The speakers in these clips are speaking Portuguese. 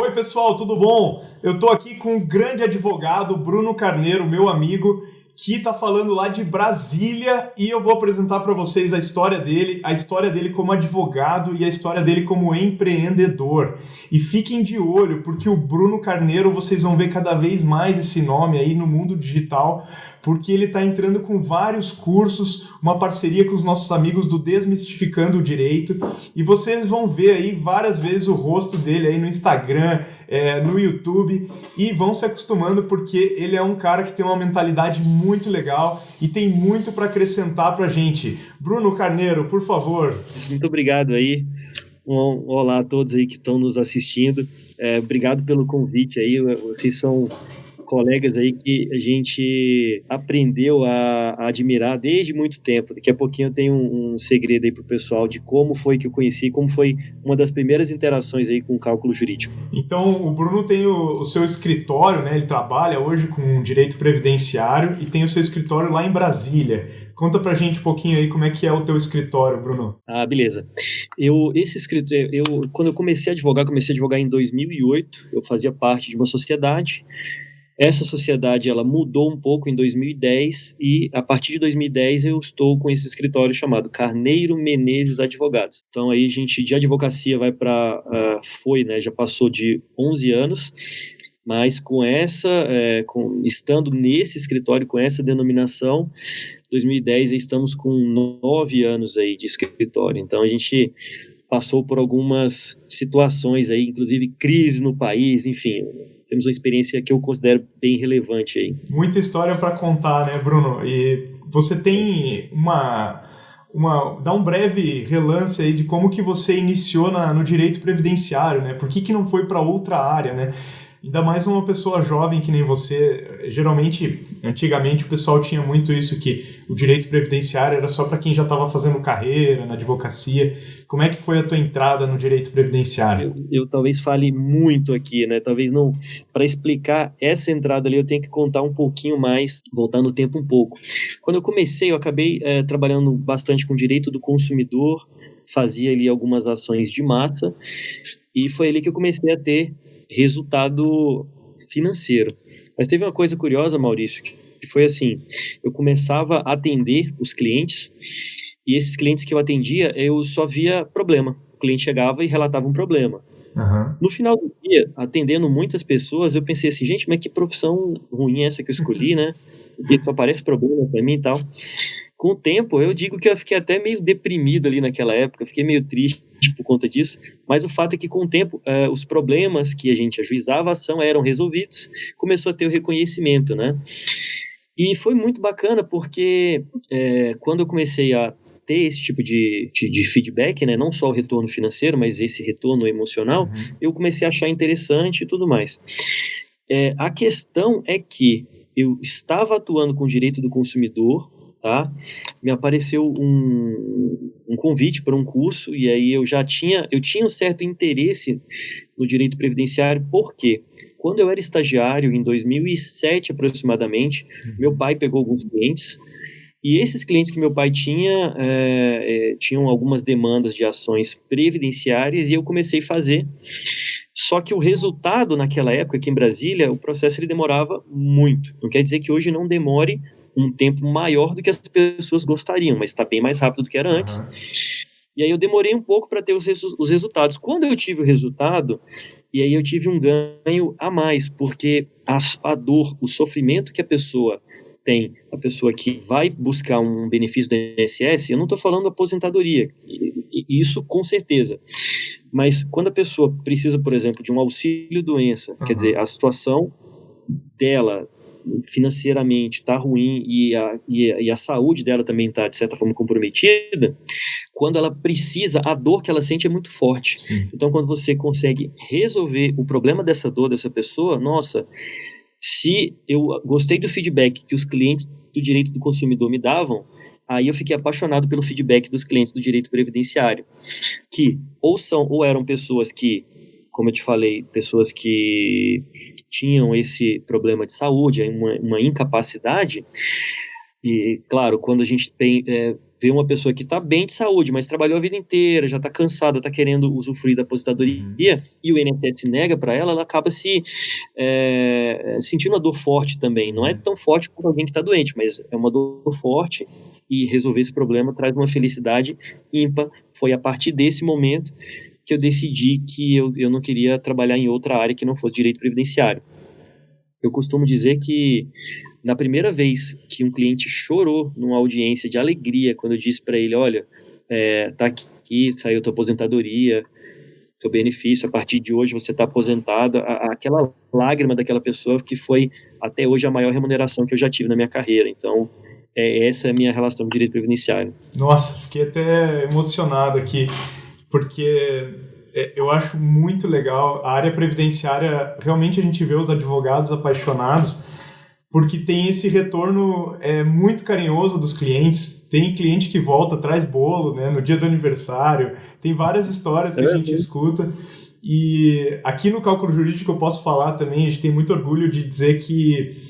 Oi, pessoal, tudo bom? Eu tô aqui com o grande advogado Bruno Carneiro, meu amigo, que tá falando lá de Brasília e eu vou apresentar para vocês a história dele como advogado e a história dele como empreendedor. E fiquem de olho, porque o Bruno Carneiro, vocês vão ver cada vez mais esse nome aí no mundo digital, porque ele está entrando com vários cursos, uma parceria com os nossos amigos do Desmistificando o Direito, e vocês vão ver aí várias vezes o rosto dele aí no Instagram, no YouTube, e vão se acostumando porque ele é um cara que tem uma mentalidade muito legal e tem muito para acrescentar para a gente. Bruno Carneiro, por favor. Muito obrigado aí. Olá a todos aí que estão nos assistindo. Obrigado pelo convite aí. Vocês são colegas aí que a gente aprendeu a admirar desde muito tempo. Daqui a pouquinho eu tenho um segredo aí pro pessoal de como foi que eu conheci, como foi uma das primeiras interações aí com o cálculo jurídico. Então, o Bruno tem o seu escritório, né? Ele trabalha hoje com direito previdenciário e tem o seu escritório lá em Brasília. Conta pra gente um pouquinho aí como é que é o teu escritório, Bruno. Beleza. Quando eu comecei a advogar em 2008. Eu fazia parte de uma sociedade. Essa sociedade, ela mudou um pouco em 2010 e a partir de 2010 eu estou com esse escritório chamado Carneiro Menezes Advogados. Então aí a gente de advocacia vai para, já passou de 11 anos, mas estando nesse escritório com essa denominação, 2010 estamos com 9 anos aí de escritório. Então a gente passou por algumas situações aí, inclusive crise no país, enfim. Temos uma experiência que eu considero bem relevante aí. Muita história para contar, né, Bruno? E você tem dá um breve relance aí de como que você iniciou no direito previdenciário, né? Por que não foi para outra área, né? Ainda mais uma pessoa jovem que nem você. Geralmente, antigamente, o pessoal tinha muito isso, que o direito previdenciário era só para quem já estava fazendo carreira na advocacia. Como é que foi a tua entrada no direito previdenciário? Eu talvez fale muito aqui, né? Talvez não. Para explicar essa entrada ali, eu tenho que contar um pouquinho mais, voltar no tempo um pouco. Quando eu comecei, eu acabei trabalhando bastante com direito do consumidor, fazia ali algumas ações de massa, e foi ali que eu comecei a ter resultado financeiro. Mas teve uma coisa curiosa, Maurício, que foi assim: eu começava a atender os clientes, e esses clientes que eu atendia, eu só via problema. O cliente chegava e relatava um problema. Uhum. No final do dia, atendendo muitas pessoas, eu pensei assim, gente, mas que profissão ruim é essa que eu escolhi, né? Porque só aparece problema pra mim e tal. Com o tempo, eu digo que eu fiquei até meio deprimido ali naquela época, fiquei meio triste por conta disso, mas o fato é que com o tempo, os problemas que a gente ajuizava a ação eram resolvidos, começou a ter o reconhecimento, né? E foi muito bacana porque quando eu comecei a ter esse tipo de feedback, né, não só o retorno financeiro, mas esse retorno emocional, eu comecei a achar interessante e tudo mais. A questão é que eu estava atuando com o direito do consumidor, tá? Me apareceu um convite para um curso e aí eu tinha um certo interesse no direito previdenciário. Por quê? Quando eu era estagiário, em 2007 aproximadamente, meu pai pegou alguns clientes e esses clientes que meu pai tinha tinham algumas demandas de ações previdenciárias e eu comecei a fazer. Só que o resultado naquela época aqui em Brasília, o processo ele demorava muito. Não quer dizer que hoje não demore um tempo maior do que as pessoas gostariam, mas está bem mais rápido do que era antes. E aí eu demorei um pouco para ter os resultados. Quando eu tive o resultado, e aí eu tive um ganho a mais, porque a dor, o sofrimento que a pessoa tem, a pessoa que vai buscar um benefício do INSS, eu não estou falando aposentadoria, isso com certeza. Mas quando a pessoa precisa, por exemplo, de um auxílio-doença, quer dizer, a situação dela financeiramente está ruim e a saúde dela também está, de certa forma, comprometida, quando ela precisa, a dor que ela sente é muito forte. Sim. Então, quando você consegue resolver o problema dessa dor dessa pessoa, nossa, se eu gostei do feedback que os clientes do direito do consumidor me davam, aí eu fiquei apaixonado pelo feedback dos clientes do direito previdenciário, que ou eram pessoas que, como eu te falei, pessoas que tinham esse problema de saúde, uma incapacidade. E, claro, quando a gente ver uma pessoa que está bem de saúde, mas trabalhou a vida inteira, já está cansada, está querendo usufruir da aposentadoria, e o INSS nega para ela, ela acaba se sentindo uma dor forte também. Não é tão forte como alguém que está doente, mas é uma dor forte, e resolver esse problema traz uma felicidade ímpar. Foi a partir desse momento que eu decidi que eu não queria trabalhar em outra área que não fosse direito previdenciário. Eu costumo dizer que na primeira vez que um cliente chorou numa audiência de alegria, quando eu disse para ele, olha, tá aqui, saiu tua aposentadoria, teu benefício, a partir de hoje você está aposentado, aquela lágrima daquela pessoa que foi até hoje a maior remuneração que eu já tive na minha carreira. Então, essa é a minha relação com o direito previdenciário. Nossa, fiquei até emocionado aqui, porque eu acho muito legal. A área previdenciária, realmente a gente vê os advogados apaixonados, porque tem esse retorno muito carinhoso dos clientes. Tem cliente que volta, traz bolo, né, no dia do aniversário. Tem várias histórias que a gente escuta. E aqui no Cálculo Jurídico eu posso falar também, a gente tem muito orgulho de dizer que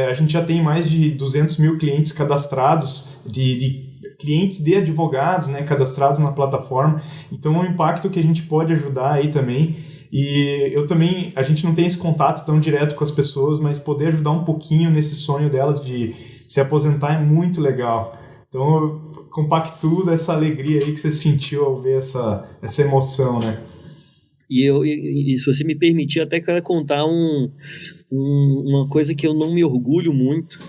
a gente já tem mais de 200 mil clientes cadastrados, de clientes de advogados, né, cadastrados na plataforma. Então é um impacto que a gente pode ajudar aí também. E a gente não tem esse contato tão direto com as pessoas, mas poder ajudar um pouquinho nesse sonho delas de se aposentar é muito legal. Então eu compactuo dessa alegria aí que você sentiu ao ver essa emoção, né? E se você me permitir, até quero contar uma coisa que eu não me orgulho muito,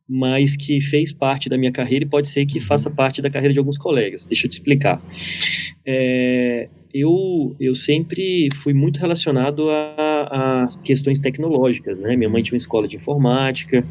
mas que fez parte da minha carreira e pode ser que faça parte da carreira de alguns colegas. Deixa eu te explicar. Eu sempre fui muito relacionado a questões tecnológicas, né? Minha mãe tinha uma escola de informática,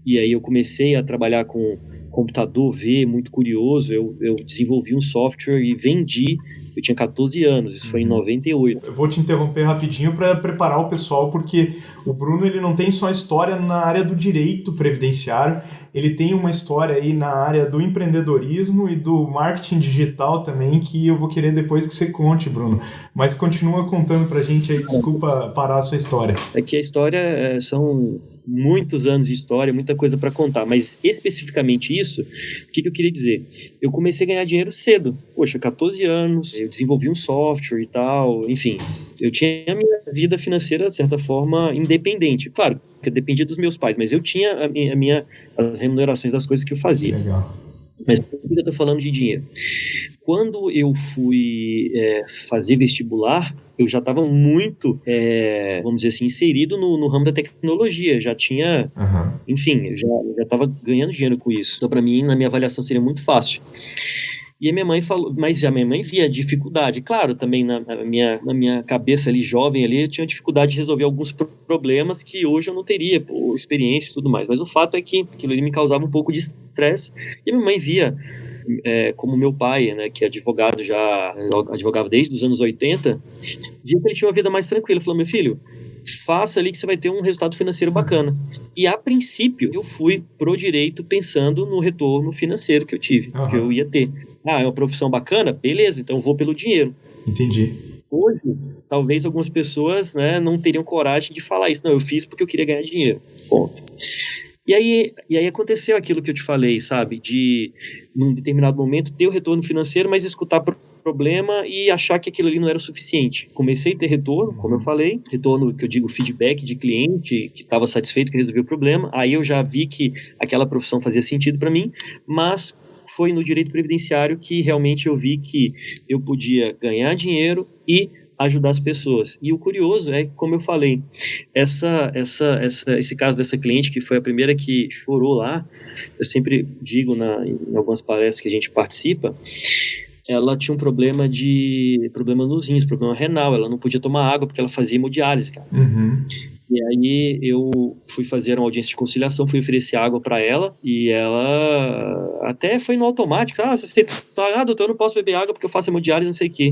e aí eu comecei a trabalhar com computador, muito curioso. Eu desenvolvi um software e vendi. Eu tinha 14 anos, isso foi em 98. Eu vou te interromper rapidinho para preparar o pessoal, porque o Bruno ele não tem só história na área do direito previdenciário, ele tem uma história aí na área do empreendedorismo e do marketing digital também, que eu vou querer depois que você conte, Bruno. Mas continua contando pra gente aí, desculpa parar a sua história. É que a história são muitos anos de história, muita coisa para contar, mas especificamente isso, o que eu queria dizer? Eu comecei a ganhar dinheiro cedo, 14 anos, eu desenvolvi um software e tal, enfim, eu tinha a minha vida financeira, de certa forma, independente, claro, que eu dependia dos meus pais, mas eu tinha as remunerações das coisas que eu fazia. Legal. Mas por que eu estou falando de dinheiro? Quando eu fui fazer vestibular, eu já estava muito, vamos dizer assim, inserido no ramo da tecnologia. Já tinha, enfim, já estava ganhando dinheiro com isso. Então, para mim, na minha avaliação, seria muito fácil. E a minha mãe falou, mas a minha mãe via dificuldade. Claro, também na minha cabeça ali, jovem ali, eu tinha dificuldade de resolver alguns problemas que hoje eu não teria, por experiência e tudo mais. Mas o fato é que aquilo ali me causava um pouco de estresse. E a minha mãe via, como meu pai, né, que é advogado, já advogava desde os anos 80, via que ele tinha uma vida mais tranquila. Falou, meu filho, faça ali que você vai ter um resultado financeiro bacana. E a princípio, eu fui pro direito pensando no retorno financeiro que eu tive, que eu ia ter. É uma profissão bacana? Beleza, então eu vou pelo dinheiro. Entendi. Hoje, talvez algumas pessoas, né, não teriam coragem de falar isso. Não, eu fiz porque eu queria ganhar dinheiro. Ponto. E aí aconteceu aquilo que eu te falei, sabe? De, num determinado momento, ter o retorno financeiro, mas escutar problema e achar que aquilo ali não era o suficiente. Comecei a ter retorno, como eu falei, retorno que eu digo feedback de cliente que estava satisfeito, que resolveu o problema. Aí eu já vi que aquela profissão fazia sentido para mim, mas foi no direito previdenciário que realmente eu vi que eu podia ganhar dinheiro e ajudar as pessoas. E o curioso é, como eu falei, esse caso dessa cliente, que foi a primeira que chorou lá, eu sempre digo em algumas palestras que a gente participa, ela tinha um problema nos rins, problema renal, ela não podia tomar água porque ela fazia hemodiálise, cara. E aí eu fui fazer uma audiência de conciliação, fui oferecer água para ela, e ela até foi no automático, você doutor, eu não posso beber água porque eu faço hemodiálise, não sei o quê.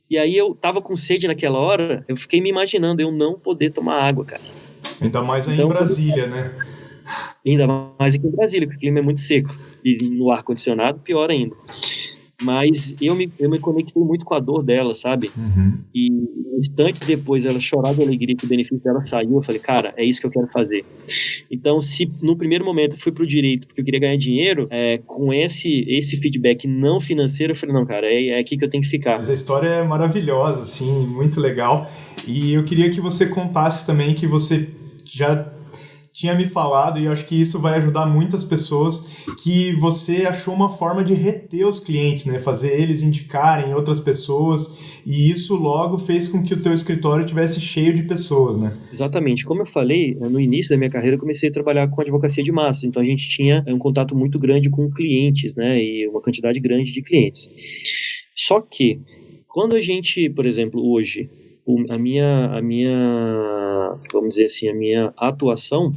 E aí eu tava com sede naquela hora, eu fiquei me imaginando eu não poder tomar água, cara. Ainda mais aí em Brasília, né? Ainda mais aqui em Brasília, porque o clima é muito seco. E no ar-condicionado, pior ainda. Mas eu me conectei muito com a dor dela, sabe? Uhum. E instantes depois ela chorar de alegria que o benefício dela saiu, eu falei, cara, é isso que eu quero fazer. Então, se no primeiro momento eu fui pro direito porque eu queria ganhar dinheiro, com esse feedback não financeiro, eu falei, não, cara, é aqui que eu tenho que ficar. Mas a história é maravilhosa, assim, muito legal. E eu queria que você contasse também que você já tinha me falado, e eu acho que isso vai ajudar muitas pessoas, que você achou uma forma de reter os clientes, né? Fazer eles indicarem outras pessoas, e isso logo fez com que o teu escritório tivesse cheio de pessoas, né? Exatamente. Como eu falei, no início da minha carreira eu comecei a trabalhar com advocacia de massa, então a gente tinha um contato muito grande com clientes, né? E uma quantidade grande de clientes. Só que, quando a gente, por exemplo, hoje, vamos dizer assim, a minha atuação,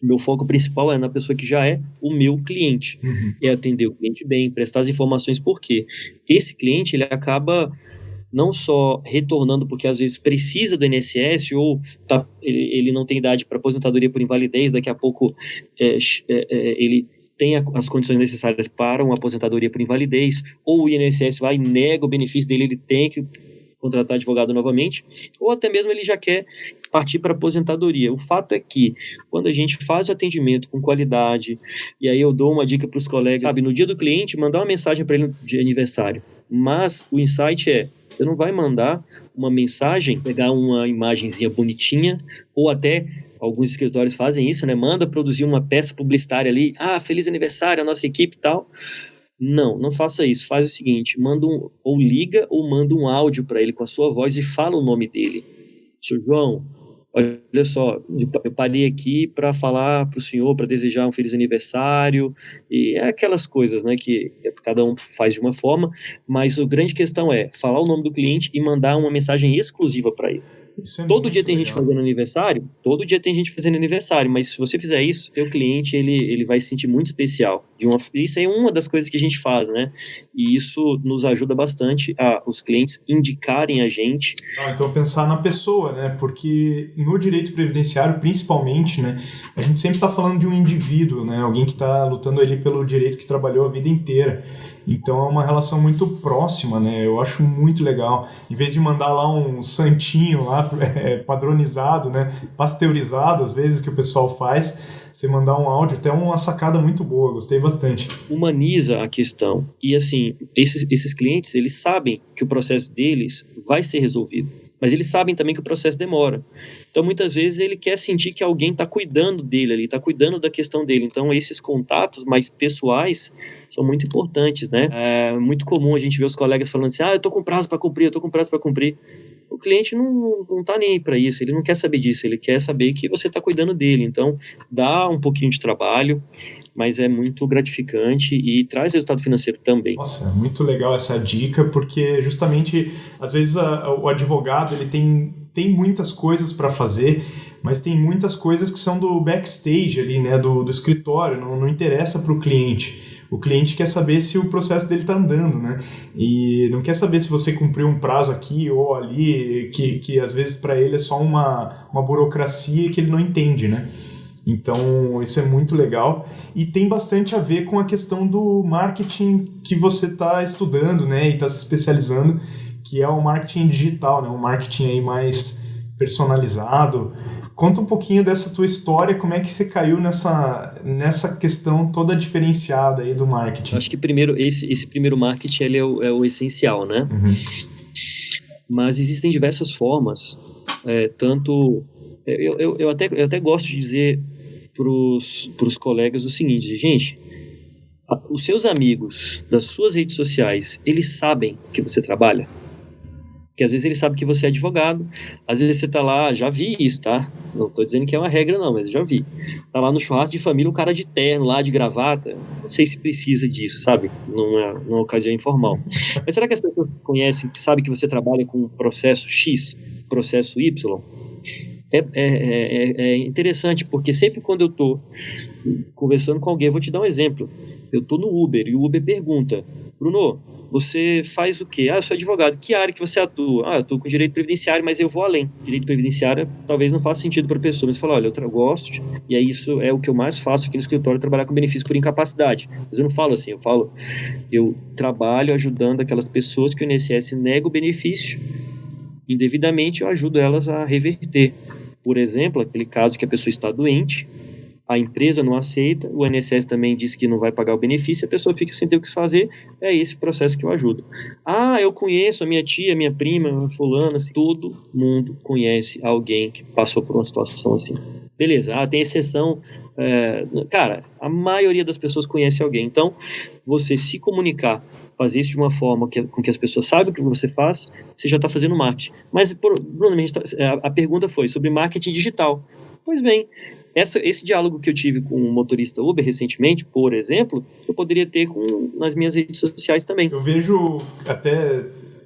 o meu foco principal é na pessoa que já é o meu cliente. Uhum. É atender o cliente bem, prestar as informações, porque esse cliente, ele acaba não só retornando porque às vezes precisa do INSS ou ele não tem idade para aposentadoria por invalidez, daqui a pouco ele tem as condições necessárias para uma aposentadoria por invalidez, ou o INSS vai e nega o benefício dele, ele tem que contratar advogado novamente, ou até mesmo ele já quer partir para aposentadoria. O fato é que, quando a gente faz o atendimento com qualidade, e aí eu dou uma dica para os colegas, sabe, no dia do cliente, mandar uma mensagem para ele de aniversário, mas o insight você não vai mandar uma mensagem, pegar uma imagenzinha bonitinha, ou até alguns escritórios fazem isso, né? Manda produzir uma peça publicitária ali, feliz aniversário, a nossa equipe e tal. Não faça isso. Faz o seguinte, ou liga ou manda um áudio para ele com a sua voz e fala o nome dele. Seu João, olha só, eu parei aqui para falar para o senhor, para desejar um feliz aniversário, e é aquelas coisas, né, que cada um faz de uma forma, mas a grande questão é falar o nome do cliente e mandar uma mensagem exclusiva para ele. Isso é Todo dia muito tem gente legal. fazendo aniversário, todo dia tem gente fazendo aniversário, mas se você fizer isso, teu cliente, ele vai se sentir muito especial. Isso é uma das coisas que a gente faz, né? E isso nos ajuda bastante os clientes indicarem a gente. Então pensar na pessoa, né? Porque no direito previdenciário, principalmente, né? A gente sempre está falando de um indivíduo, né? Alguém que está lutando ali pelo direito que trabalhou a vida inteira. Então é uma relação muito próxima, né? Eu acho muito legal. Em vez de mandar lá um santinho lá padronizado, né? Pasteurizado, às vezes, que o pessoal faz, você mandar um áudio, até uma sacada muito boa, gostei bastante. Humaniza a questão. E assim, esses clientes, eles sabem que o processo deles vai ser resolvido, mas eles sabem também que o processo demora. Então, muitas vezes, ele quer sentir que alguém está cuidando dele ali, está cuidando da questão dele. Então, esses contatos mais pessoais são muito importantes, né? É muito comum a gente ver os colegas falando assim, eu estou com prazo para cumprir, eu estou com prazo para cumprir. O cliente não está nem aí para isso, ele não quer saber disso, ele quer saber que você está cuidando dele. Então, dá um pouquinho de trabalho, mas é muito gratificante e traz resultado financeiro também. Nossa, muito legal essa dica, porque justamente, às vezes, o advogado ele tem muitas coisas para fazer, mas tem muitas coisas que são do backstage ali, né, do escritório, não interessa para o cliente. O cliente quer saber se o processo dele está andando, né? E não quer saber se você cumpriu um prazo aqui ou ali, que às vezes para ele é só uma burocracia que ele não entende, né? Então, isso é muito legal e tem bastante a ver com a questão do marketing que você está estudando, né, e está se especializando, que é o marketing digital, né, um marketing aí mais personalizado. Conta um pouquinho dessa tua história, como é que você caiu nessa questão toda diferenciada aí do marketing. Acho que primeiro, esse primeiro marketing ele é o essencial, né? Uhum. Mas existem diversas formas, tanto... Eu até gosto de dizer para os colegas o seguinte, gente, os seus amigos das suas redes sociais, eles sabem que você trabalha? Porque às vezes eles sabem que você é advogado, às vezes você tá lá, já vi isso, tá? Não tô dizendo que é uma regra não, mas já vi. Tá lá no churrasco de família, um cara de terno lá, de gravata, não sei se precisa disso, sabe? Numa ocasião informal. Mas será que as pessoas conhecem, sabem que você trabalha com processo X, processo Y? É interessante, porque sempre quando eu tô conversando com alguém, eu vou te dar um exemplo. Eu tô no Uber e o Uber pergunta, Bruno, você faz o quê? Eu sou advogado. Que área que você atua? Eu atuo com direito previdenciário, mas eu vou além. Direito previdenciário talvez não faça sentido para a pessoa, mas fala, olha, eu gosto, e aí isso é o que eu mais faço aqui no escritório, trabalhar com benefício por incapacidade. Mas eu não falo assim, eu trabalho ajudando aquelas pessoas que o INSS nega o benefício, indevidamente eu ajudo elas a reverter. Por exemplo, aquele caso que a pessoa está doente, a empresa não aceita, o INSS também diz que não vai pagar o benefício, a pessoa fica sem ter o que fazer, é esse processo que eu ajudo. Eu conheço a minha tia, a minha prima, a fulana, assim, todo mundo conhece alguém que passou por uma situação assim. Beleza, tem exceção, cara, a maioria das pessoas conhece alguém, então você se comunicar, fazer isso de uma forma com que as pessoas saibam o que você faz, você já está fazendo marketing. Mas, Bruno, a pergunta foi sobre marketing digital. Pois bem, esse diálogo que eu tive com um motorista Uber recentemente, por exemplo, eu poderia ter nas minhas redes sociais também. Eu vejo até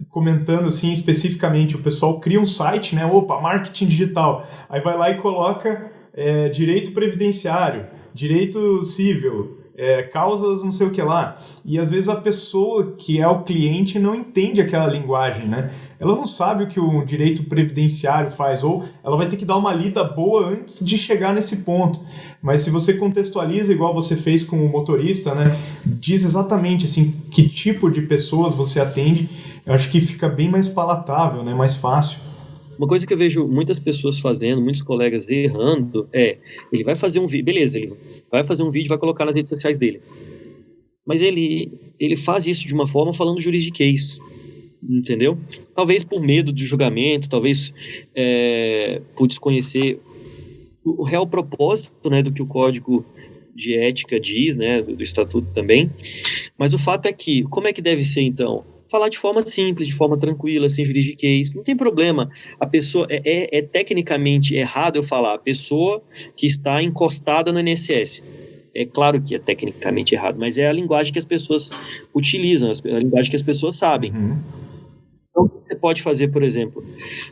comentando assim especificamente, o pessoal cria um site, né? Marketing digital. Aí vai lá e coloca direito previdenciário, direito civil, causas não sei o que lá. E às vezes a pessoa que é o cliente não entende aquela linguagem, né? Ela não sabe o que o direito previdenciário faz, ou ela vai ter que dar uma lida boa antes de chegar nesse ponto. Mas se você contextualiza igual você fez com o motorista, né? Diz exatamente assim, que tipo de pessoas você atende, eu acho que fica bem mais palatável, né? Mais fácil. Uma coisa que eu vejo muitas pessoas fazendo, muitos colegas errando, ele vai fazer um vídeo, beleza, ele vai fazer um vídeo e vai colocar nas redes sociais dele. Mas ele faz isso de uma forma falando juridiquês, entendeu? Talvez por medo de julgamento, talvez por desconhecer o real propósito, né, do que o Código de Ética diz, né, do Estatuto também. Mas o fato é que, como é que deve ser então? Falar de forma simples, de forma tranquila, sem juridiquês, não tem problema. A pessoa, é tecnicamente errado eu falar, a pessoa que está encostada no INSS. É claro que é tecnicamente errado, mas é a linguagem que as pessoas utilizam, a linguagem que as pessoas sabem. Então, o que você pode fazer, por exemplo?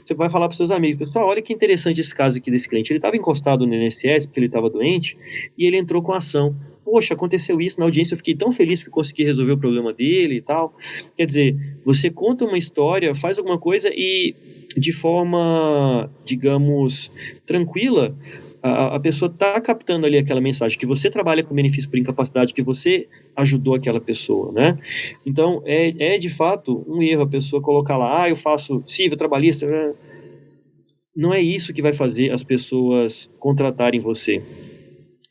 Você vai falar para os seus amigos, pessoal, olha que interessante esse caso aqui desse cliente. Ele estava encostado no INSS porque ele estava doente e ele entrou com a ação. Poxa, aconteceu isso na audiência, eu fiquei tão feliz que consegui resolver o problema dele e tal. Quer dizer, você conta uma história, faz alguma coisa e de forma, digamos, tranquila, a pessoa está captando ali aquela mensagem, que você trabalha com benefício por incapacidade, que você ajudou aquela pessoa, né? Então, é de fato um erro a pessoa colocar lá, eu faço civil, trabalhista. Não é isso que vai fazer as pessoas contratarem você.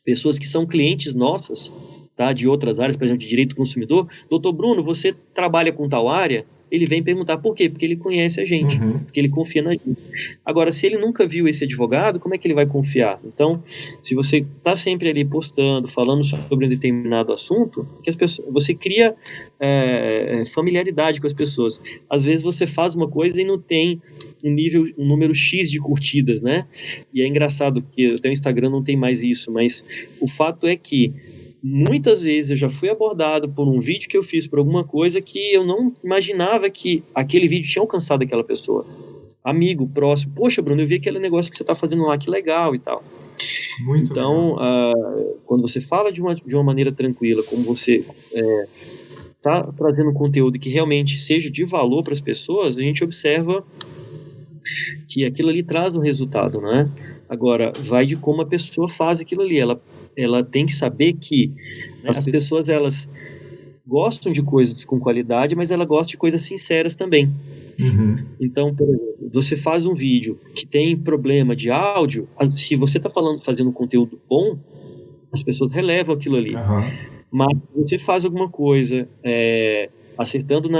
Pessoas que são clientes nossas, tá, de outras áreas, por exemplo, de direito do consumidor. Doutor Bruno, você trabalha com tal área? Ele vem perguntar por quê? Porque ele conhece a gente, porque ele confia na gente. Agora, se ele nunca viu esse advogado, como é que ele vai confiar? Então, se você está sempre ali postando, falando sobre um determinado assunto, que as pessoas, você cria familiaridade com as pessoas. Às vezes você faz uma coisa e não tem um número X de curtidas, né? E é engraçado que até o Instagram não tem mais isso, mas o fato é que muitas vezes eu já fui abordado por um vídeo que eu fiz por alguma coisa que eu não imaginava que aquele vídeo tinha alcançado aquela pessoa. Amigo, próximo. Poxa, Bruno, eu vi aquele negócio que você está fazendo lá, que legal e tal. Muito então, quando você fala de uma maneira tranquila, como você está trazendo um conteúdo que realmente seja de valor para as pessoas, a gente observa que aquilo ali traz um resultado, né? Agora, vai de como a pessoa faz aquilo ali. Ela tem que saber que as pessoas, elas gostam de coisas com qualidade, mas ela gosta de coisas sinceras também. Então, por exemplo, você faz um vídeo que tem problema de áudio, se você está fazendo um conteúdo bom, as pessoas relevam aquilo ali. Mas você faz alguma coisa acertando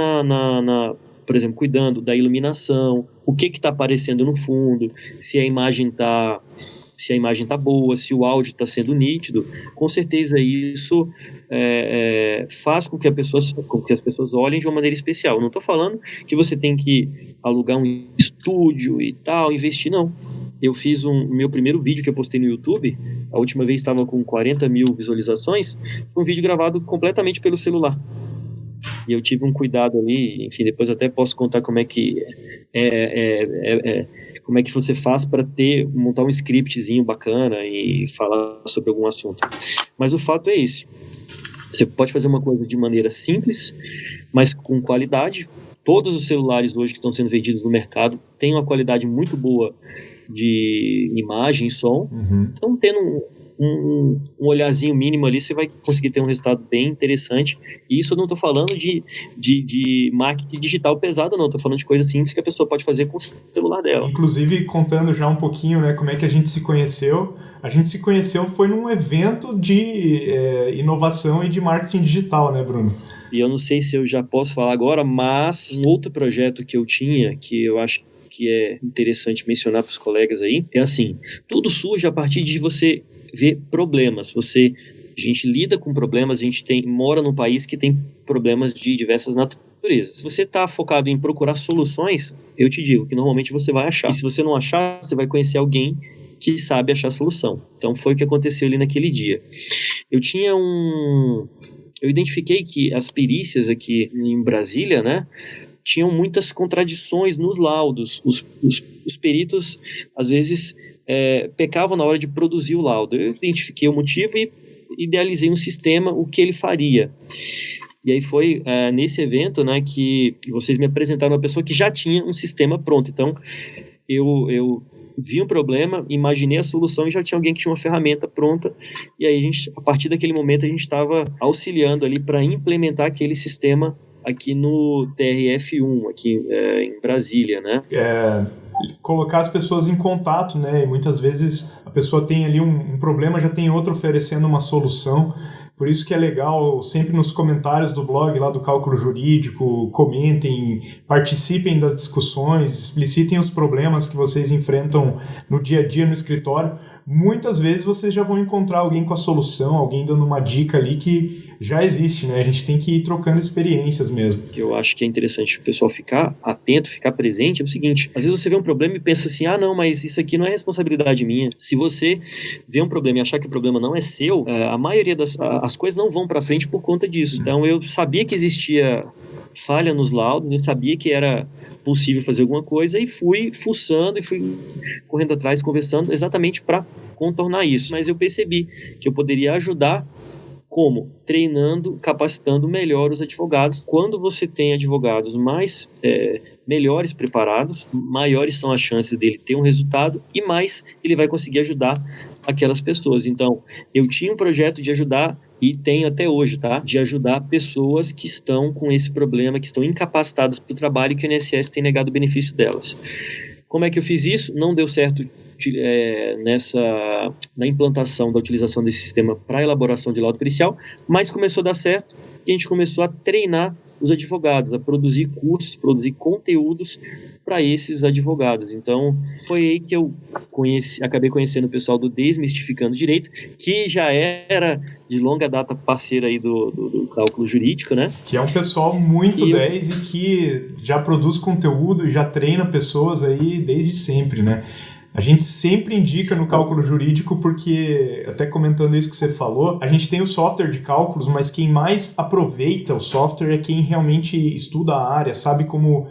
por exemplo, cuidando da iluminação, o que está aparecendo no fundo, se a imagem está boa, se o áudio está sendo nítido, com certeza isso faz com que as pessoas olhem de uma maneira especial. Eu não estou falando que você tem que alugar um estúdio e tal, investir, não. Eu fiz meu primeiro vídeo que eu postei no YouTube, a última vez estava com 40 mil visualizações, foi um vídeo gravado completamente pelo celular. E eu tive um cuidado ali, enfim, depois até posso contar como é que como é que você faz para montar um scriptzinho bacana e falar sobre algum assunto. Mas o fato é esse. Você pode fazer uma coisa de maneira simples, mas com qualidade. Todos os celulares hoje que estão sendo vendidos no mercado têm uma qualidade muito boa de imagem e som. Então, tendo um olharzinho mínimo ali, você vai conseguir ter um resultado bem interessante. E isso eu não estou falando de marketing digital pesado, não. Estou falando de coisa simples que a pessoa pode fazer com o celular dela. Inclusive, contando já um pouquinho, né, como é que a gente se conheceu. A gente se conheceu foi num evento de inovação e de marketing digital, né, Bruno? E eu não sei se eu já posso falar agora, mas um outro projeto que eu tinha, que eu acho que é interessante mencionar para os colegas aí, é assim, tudo surge a partir de você ver problemas. A gente lida com problemas, a gente mora num país que tem problemas de diversas naturezas. Se você está focado em procurar soluções, eu te digo que normalmente você vai achar. E se você não achar, você vai conhecer alguém que sabe achar a solução. Então foi o que aconteceu ali naquele dia. Eu identifiquei que as perícias aqui em Brasília, né, tinham muitas contradições nos laudos. Os peritos, às vezes, pecavam na hora de produzir o laudo. Eu identifiquei o motivo e idealizei um sistema, o que ele faria. E aí foi nesse evento, né, que vocês me apresentaram uma pessoa que já tinha um sistema pronto. Então, eu vi um problema, imaginei a solução e já tinha alguém que tinha uma ferramenta pronta. E aí, a partir daquele momento, a gente estava auxiliando ali para implementar aquele sistema aqui no TRF1, aqui em Brasília, né? Colocar as pessoas em contato, né? E muitas vezes a pessoa tem ali um problema, já tem outro oferecendo uma solução. Por isso que é legal, sempre nos comentários do blog lá do Cálculo Jurídico, comentem, participem das discussões, explicitem os problemas que vocês enfrentam no dia a dia no escritório. Muitas vezes vocês já vão encontrar alguém com a solução, alguém dando uma dica ali que já existe, né? A gente tem que ir trocando experiências mesmo. O que eu acho que é interessante o pessoal ficar atento, ficar presente, é o seguinte: às vezes você vê um problema e pensa assim, não, mas isso aqui não é responsabilidade minha. Se você vê um problema e achar que o problema não é seu, a maioria as coisas não vão para frente por conta disso. Então eu sabia que existia falha nos laudos, eu sabia que era possível fazer alguma coisa e fui fuçando e fui correndo atrás, conversando exatamente para contornar isso. Mas eu percebi que eu poderia ajudar como? Treinando, capacitando melhor os advogados. Quando você tem advogados melhores preparados, maiores são as chances dele ter um resultado e mais ele vai conseguir ajudar aquelas pessoas. Então, eu tinha um projeto de ajudar, e tenho até hoje, tá? De ajudar pessoas que estão com esse problema, que estão incapacitadas para o trabalho e que o INSS tem negado o benefício delas. Como é que eu fiz isso? Não deu certo na implantação da utilização desse sistema para elaboração de laudo pericial, mas começou a dar certo e a gente começou a treinar os advogados, a produzir cursos, produzir conteúdos para esses advogados. Então, foi aí que eu acabei conhecendo o pessoal do Desmistificando Direito, que já era de longa data parceiro aí do Cálculo Jurídico, né? Que é um pessoal muito 10 e que já produz conteúdo e já treina pessoas aí desde sempre, né? A gente sempre indica no Cálculo Jurídico porque, até comentando isso que você falou, a gente tem o software de cálculos, mas quem mais aproveita o software é quem realmente estuda a área, sabe como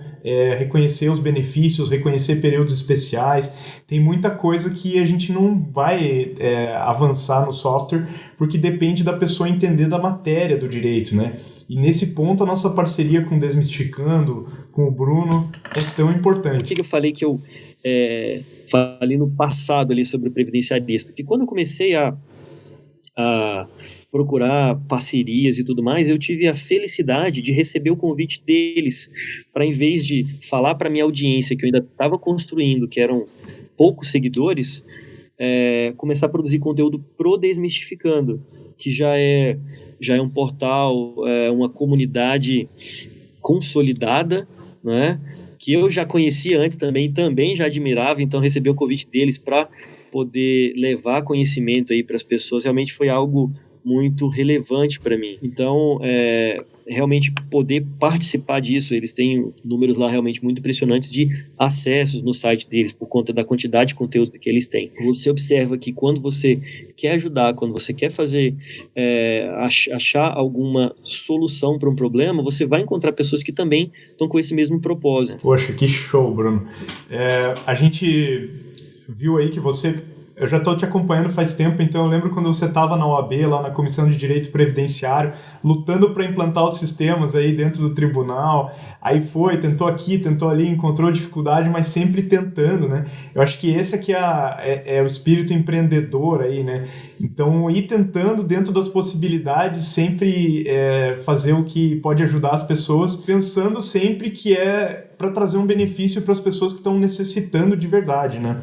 reconhecer os benefícios, reconhecer períodos especiais. Tem muita coisa que a gente não vai avançar no software porque depende da pessoa entender da matéria do direito, né? E nesse ponto a nossa parceria com o Desmistificando, com o Bruno, é tão importante. Por que eu falei que eu falei no passado ali sobre o previdenciarista? Que quando eu comecei a procurar parcerias e tudo mais, eu tive a felicidade de receber o convite deles para, em vez de falar para minha audiência que eu ainda estava construindo, que eram poucos seguidores, começar a produzir conteúdo pro Desmistificando, que já é um portal, uma comunidade consolidada, né, que eu já conhecia antes também já admirava. Então receber o convite deles para poder levar conhecimento aí para as pessoas realmente foi algo muito relevante para mim. Então, realmente poder participar disso, eles têm números lá realmente muito impressionantes de acessos no site deles, por conta da quantidade de conteúdo que eles têm. Você observa que quando você quer ajudar, quando você quer fazer, achar alguma solução para um problema, você vai encontrar pessoas que também estão com esse mesmo propósito. Poxa, que show, Bruno. A gente viu aí que você eu já estou te acompanhando faz tempo, então eu lembro quando você estava na OAB, lá na Comissão de Direito Previdenciário, lutando para implantar os sistemas aí dentro do tribunal, aí tentou aqui, tentou ali, encontrou dificuldade, mas sempre tentando, né? Eu acho que esse aqui é o espírito empreendedor aí, né? Então, ir tentando dentro das possibilidades, sempre fazer o que pode ajudar as pessoas, pensando sempre que é para trazer um benefício para as pessoas que estão necessitando de verdade, né?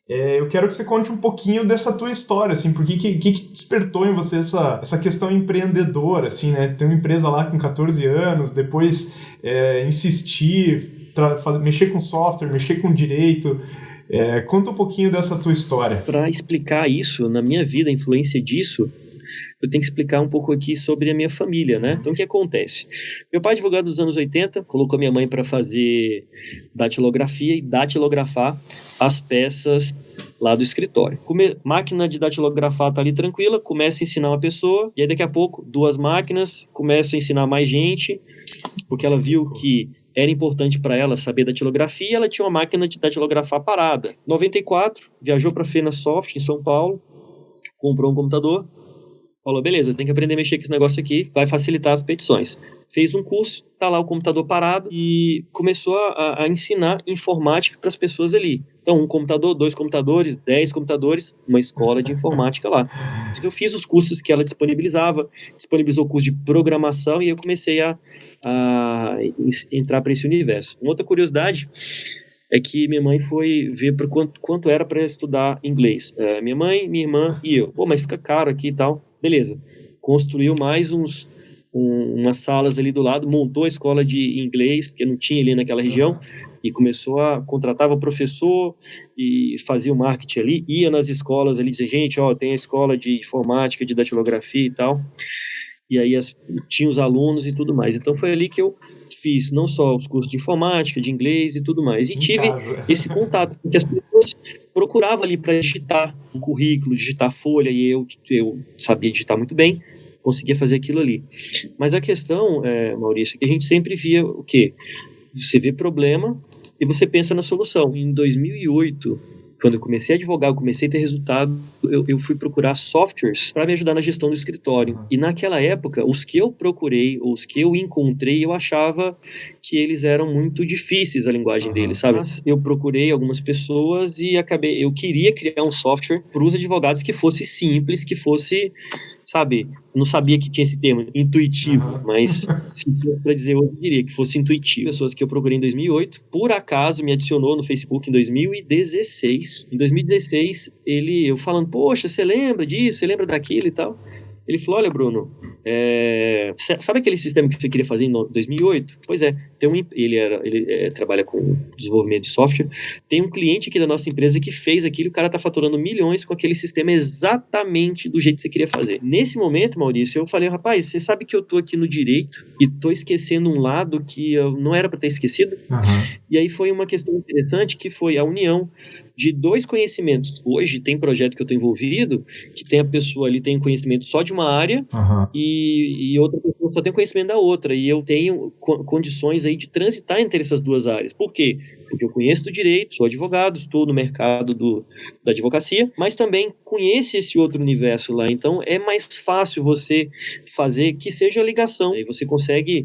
Eu quero que você conte um pouquinho dessa tua história, assim, porque que despertou em você essa questão empreendedora, assim, né? Ter uma empresa lá com 14 anos, depois insistir, mexer com software, mexer com direito. Conta um pouquinho dessa tua história. Para explicar isso, na minha vida, a influência disso, eu tenho que explicar um pouco aqui sobre a minha família, né? Então, o que acontece? Meu pai, advogado dos anos 80, colocou minha mãe para fazer datilografia e datilografar as peças lá do escritório. Máquina de datilografar tá ali tranquila, começa a ensinar uma pessoa, e aí daqui a pouco, 2 máquinas, começa a ensinar mais gente, porque ela viu que era importante para ela saber datilografia, e ela tinha uma máquina de datilografar parada. Em 94, viajou para a Fenasoft, em São Paulo, comprou um computador, falou, beleza, tem que aprender a mexer com esse negócio aqui, vai facilitar as petições. Fez um curso, tá lá o computador parado e começou a ensinar informática para as pessoas ali. Então, 1 computador, 2 computadores, 10 computadores, uma escola de informática lá. Eu fiz os cursos que ela disponibilizou o curso de programação e eu comecei a entrar para esse universo. Uma outra curiosidade é que minha mãe foi ver por quanto era para estudar inglês. Minha mãe, minha irmã e eu. Pô, mas fica caro aqui e tal. Beleza. Construiu mais umas salas ali do lado, montou a escola de inglês, porque não tinha ali naquela região, e contratava professor e fazia o marketing ali, ia nas escolas ali, dizia, gente, tem a escola de informática, de datilografia e tal, e aí tinha os alunos e tudo mais. Então foi ali que eu fiz não só os cursos de informática, de inglês e tudo mais, e tive esse contato, porque as pessoas procuravam ali para digitar um currículo, digitar folha, e eu sabia digitar muito bem, conseguia fazer aquilo ali. Mas a questão, Maurício, é que a gente sempre via o quê? Você vê problema e você pensa na solução. Em 2008, quando eu comecei a advogar, eu comecei a ter resultado, eu fui procurar softwares para me ajudar na gestão do escritório. E naquela época, os que eu procurei, os que eu encontrei, eu achava que eles eram muito difíceis, a linguagem deles, sabe? Mas eu procurei algumas pessoas e eu queria criar um software para os advogados que fosse simples, que fosse, sabe, não sabia que tinha esse termo, intuitivo, mas para dizer, eu diria que fosse intuitivo. Pessoas que eu procurei em 2008, por acaso me adicionou no Facebook em 2016. Em 2016, eu falando, poxa, você lembra disso, você lembra daquilo e tal? Ele falou, olha, Bruno, sabe aquele sistema que você queria fazer em 2008? Pois é, ele trabalha com desenvolvimento de software, tem um cliente aqui da nossa empresa que fez aquilo, o cara tá faturando milhões com aquele sistema exatamente do jeito que você queria fazer. Nesse momento, Maurício, eu falei, rapaz, você sabe que eu tô aqui no direito e tô esquecendo um lado que eu não era para ter esquecido? E aí foi uma questão interessante que foi a união de 2 conhecimentos. Hoje tem projeto que eu estou envolvido, que tem a pessoa ali tem conhecimento só de uma área e outra pessoa só tem conhecimento da outra, e eu tenho condições aí de transitar entre essas 2 áreas. Por quê? Porque eu conheço do direito, sou advogado, estou no mercado da advocacia, mas também conheço esse outro universo lá, então é mais fácil você fazer que seja a ligação, aí você consegue.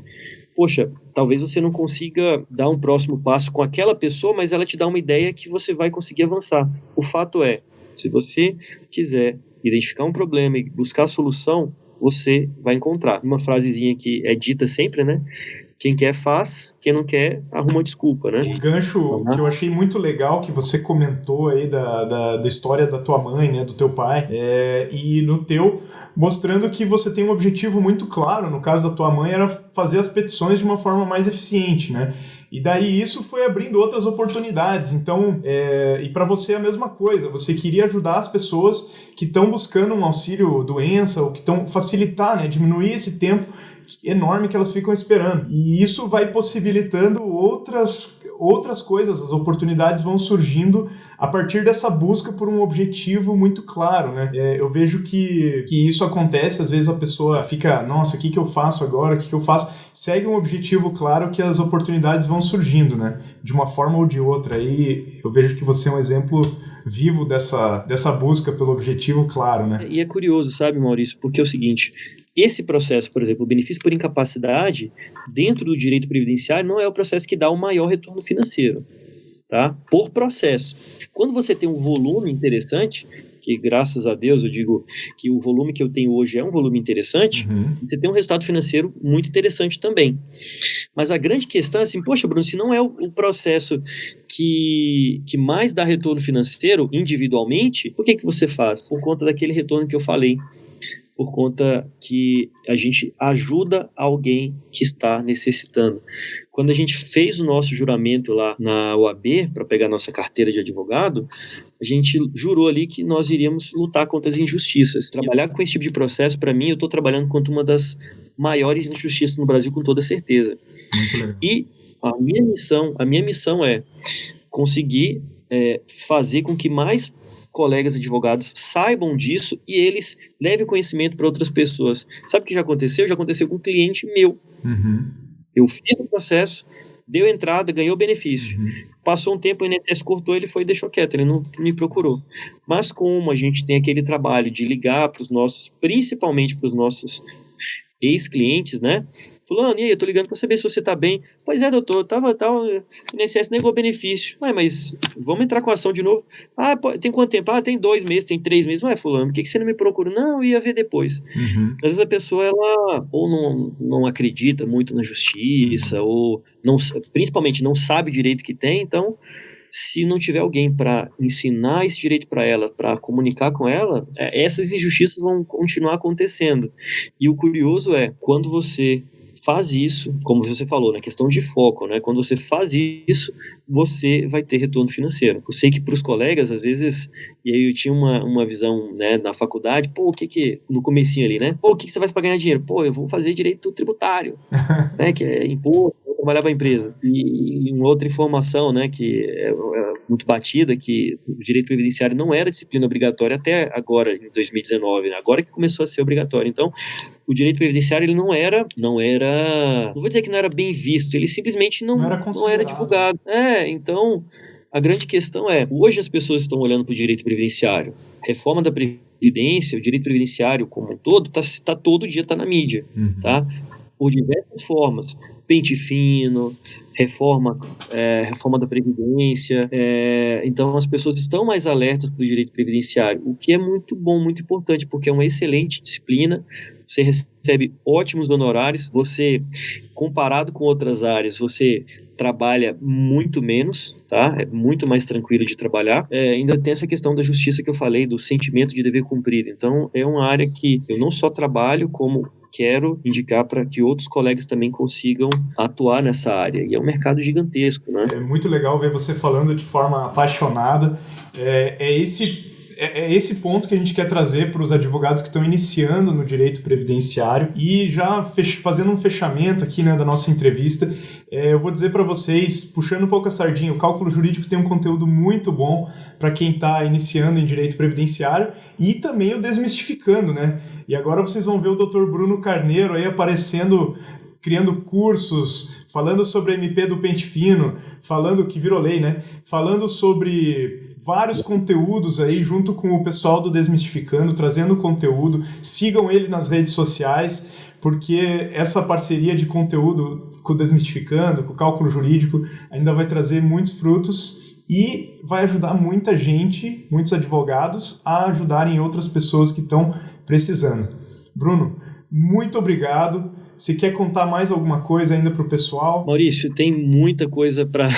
Poxa, talvez você não consiga dar um próximo passo com aquela pessoa, mas ela te dá uma ideia que você vai conseguir avançar. O fato é, se você quiser identificar um problema e buscar a solução, você vai encontrar. Uma frasezinha que é dita sempre, né? Quem quer faz, quem não quer arruma desculpa, né? O gancho que eu achei muito legal que você comentou aí da história da tua mãe, né, do teu pai, e no teu, mostrando que você tem um objetivo muito claro, no caso da tua mãe, era fazer as petições de uma forma mais eficiente, né? E daí isso foi abrindo outras oportunidades. Então, e para você é a mesma coisa, você queria ajudar as pessoas que estão buscando um auxílio doença, ou que estão facilitar, né, diminuir esse tempo enorme que elas ficam esperando. E isso vai possibilitando outras coisas, as oportunidades vão surgindo a partir dessa busca por um objetivo muito claro, né? Eu vejo que isso acontece, às vezes a pessoa fica, nossa, o que eu faço agora, o que eu faço? Segue um objetivo claro que as oportunidades vão surgindo, né? De uma forma ou de outra. Aí eu vejo que você é um exemplo vivo dessa busca pelo objetivo claro, né? E é curioso, sabe, Maurício, porque é o seguinte, esse processo, por exemplo, o benefício por incapacidade, dentro do direito previdenciário, não é o processo que dá o maior retorno financeiro, tá? Por processo. Quando você tem um volume interessante, que graças a Deus eu digo que o volume que eu tenho hoje é um volume interessante, você tem um resultado financeiro muito interessante também. Mas a grande questão é assim, poxa, Bruno, se não é o processo que mais dá retorno financeiro individualmente, por que você faz? Por conta daquele retorno que eu falei. Por conta que a gente ajuda alguém que está necessitando. Quando a gente fez o nosso juramento lá na OAB, para pegar nossa carteira de advogado, a gente jurou ali que nós iríamos lutar contra as injustiças. Trabalhar com esse tipo de processo, para mim, eu estou trabalhando contra uma das maiores injustiças no Brasil, com toda certeza. Muito legal. E a minha missão é conseguir fazer com que mais colegas advogados saibam disso e eles levem conhecimento para outras pessoas. Sabe o que já aconteceu? Já aconteceu com um cliente meu. Eu fiz o processo, deu entrada, ganhou benefício. Passou um tempo, o INSS cortou, ele foi e deixou quieto, ele não me procurou. Mas como a gente tem aquele trabalho de ligar para os nossos, principalmente para os nossos ex-clientes, né? Fulano, e aí, eu tô ligando para saber se você tá bem. Pois é, doutor, o INSS negou benefício. Mas vamos entrar com a ação de novo? Tem quanto tempo? Tem 2 meses, tem 3 meses. Ué, fulano, por que você não me procura? Não, eu ia ver depois. Às vezes a pessoa, ela ou não acredita muito na justiça, ou não, principalmente não sabe o direito que tem, então se não tiver alguém para ensinar esse direito para ela, para comunicar com ela, essas injustiças vão continuar acontecendo. E o curioso é, quando você faz isso, como você falou, na questão de foco, né? Quando você faz isso, você vai ter retorno financeiro. Eu sei que para os colegas, às vezes, e aí eu tinha uma visão, né, na faculdade, no comecinho ali, né? O que você faz para ganhar dinheiro? Eu vou fazer direito tributário, né? Que é imposto, vou trabalhar para a empresa. E uma outra informação, né, que é muito batida, que o direito previdenciário não era disciplina obrigatória até agora, em 2019, né? Agora que começou a ser obrigatório. Então, o direito previdenciário ele não vou dizer que não era bem visto, ele simplesmente não era divulgado. Então, a grande questão é, hoje as pessoas estão olhando para o direito previdenciário, reforma da Previdência, o direito previdenciário como um todo, todo dia está na mídia, tá? Por diversas formas, pente fino, reforma da Previdência, então as pessoas estão mais alertas para o direito previdenciário, o que é muito bom, muito importante, porque é uma excelente disciplina, você recebe ótimos honorários, você, comparado com outras áreas, você trabalha muito menos, tá? É muito mais tranquilo de trabalhar. Ainda tem essa questão da justiça que eu falei, do sentimento de dever cumprido. Então, é uma área que eu não só trabalho, como quero indicar para que outros colegas também consigam atuar nessa área. E é um mercado gigantesco, né? É muito legal ver você falando de forma apaixonada. É esse ponto que a gente quer trazer para os advogados que estão iniciando no direito previdenciário. E já fazendo um fechamento aqui, né, da nossa entrevista, eu vou dizer para vocês, puxando um pouco a sardinha, o cálculo jurídico tem um conteúdo muito bom para quem está iniciando em direito previdenciário e também o Desmistificando, né? E agora vocês vão ver o Dr. Bruno Carneiro aí aparecendo, criando cursos, falando sobre a MP do pente fino, falando que virou lei, né? Falando sobre vários conteúdos aí junto com o pessoal do Desmistificando, trazendo conteúdo. Sigam ele nas redes sociais, porque essa parceria de conteúdo com o Desmistificando, com o cálculo jurídico, ainda vai trazer muitos frutos e vai ajudar muita gente, muitos advogados, a ajudarem outras pessoas que estão precisando. Bruno, muito obrigado. Você quer contar mais alguma coisa ainda para o pessoal? Maurício, tem muita coisa para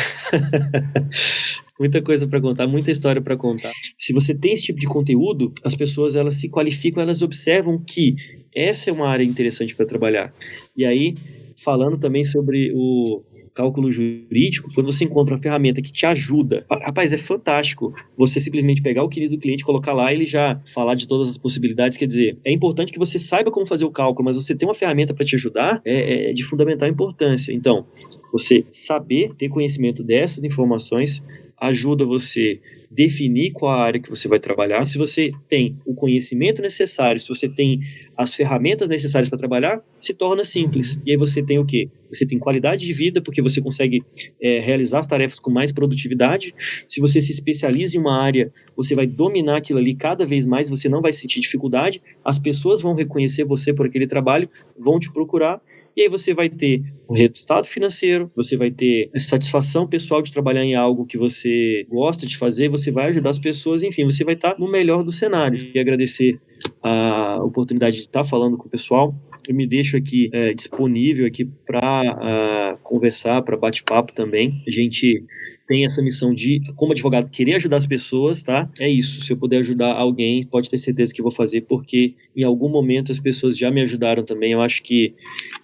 muita coisa para contar, muita história para contar. Se você tem esse tipo de conteúdo, as pessoas elas se qualificam, elas observam que essa é uma área interessante para trabalhar. E aí, falando também sobre o cálculo jurídico, quando você encontra uma ferramenta que te ajuda, rapaz, é fantástico você simplesmente pegar o querido do cliente, colocar lá e ele já falar de todas as possibilidades. Quer dizer, é importante que você saiba como fazer o cálculo, mas você ter uma ferramenta para te ajudar é de fundamental importância. Então, você saber, ter conhecimento dessas informações ajuda você definir qual a área que você vai trabalhar. Se você tem o conhecimento necessário, se você tem as ferramentas necessárias para trabalhar, se torna simples. E aí você tem o quê? Você tem qualidade de vida, porque você consegue realizar as tarefas com mais produtividade. Se você se especializa em uma área, você vai dominar aquilo ali cada vez mais, você não vai sentir dificuldade, as pessoas vão reconhecer você por aquele trabalho, vão te procurar, e aí você vai ter o resultado financeiro, você vai ter a satisfação pessoal de trabalhar em algo que você gosta de fazer, você vai ajudar as pessoas, enfim, você vai estar no melhor dos cenários. E agradecer a oportunidade de estar falando com o pessoal. Eu me deixo aqui disponível aqui para conversar, para bate-papo também. A gente tem essa missão de, como advogado, querer ajudar as pessoas, tá? É isso. Se eu puder ajudar alguém, pode ter certeza que eu vou fazer, porque em algum momento as pessoas já me ajudaram também. Eu acho que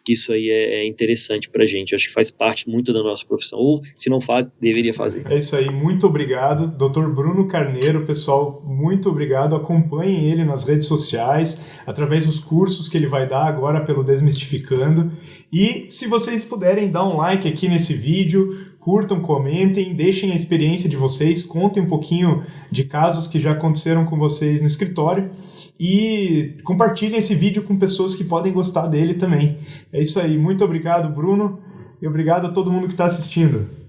isso aí é interessante pra gente. Eu acho que faz parte muito da nossa profissão. Ou, se não faz, deveria fazer. É isso aí. Muito obrigado. Dr. Bruno Carneiro, pessoal, muito obrigado. Acompanhem ele nas redes sociais, através dos cursos que ele vai dar agora pelo Desmistificando. E se vocês puderem dar um like aqui nesse vídeo, curtam, comentem, deixem a experiência de vocês, contem um pouquinho de casos que já aconteceram com vocês no escritório e compartilhem esse vídeo com pessoas que podem gostar dele também. É isso aí. Muito obrigado, Bruno, e obrigado a todo mundo que está assistindo.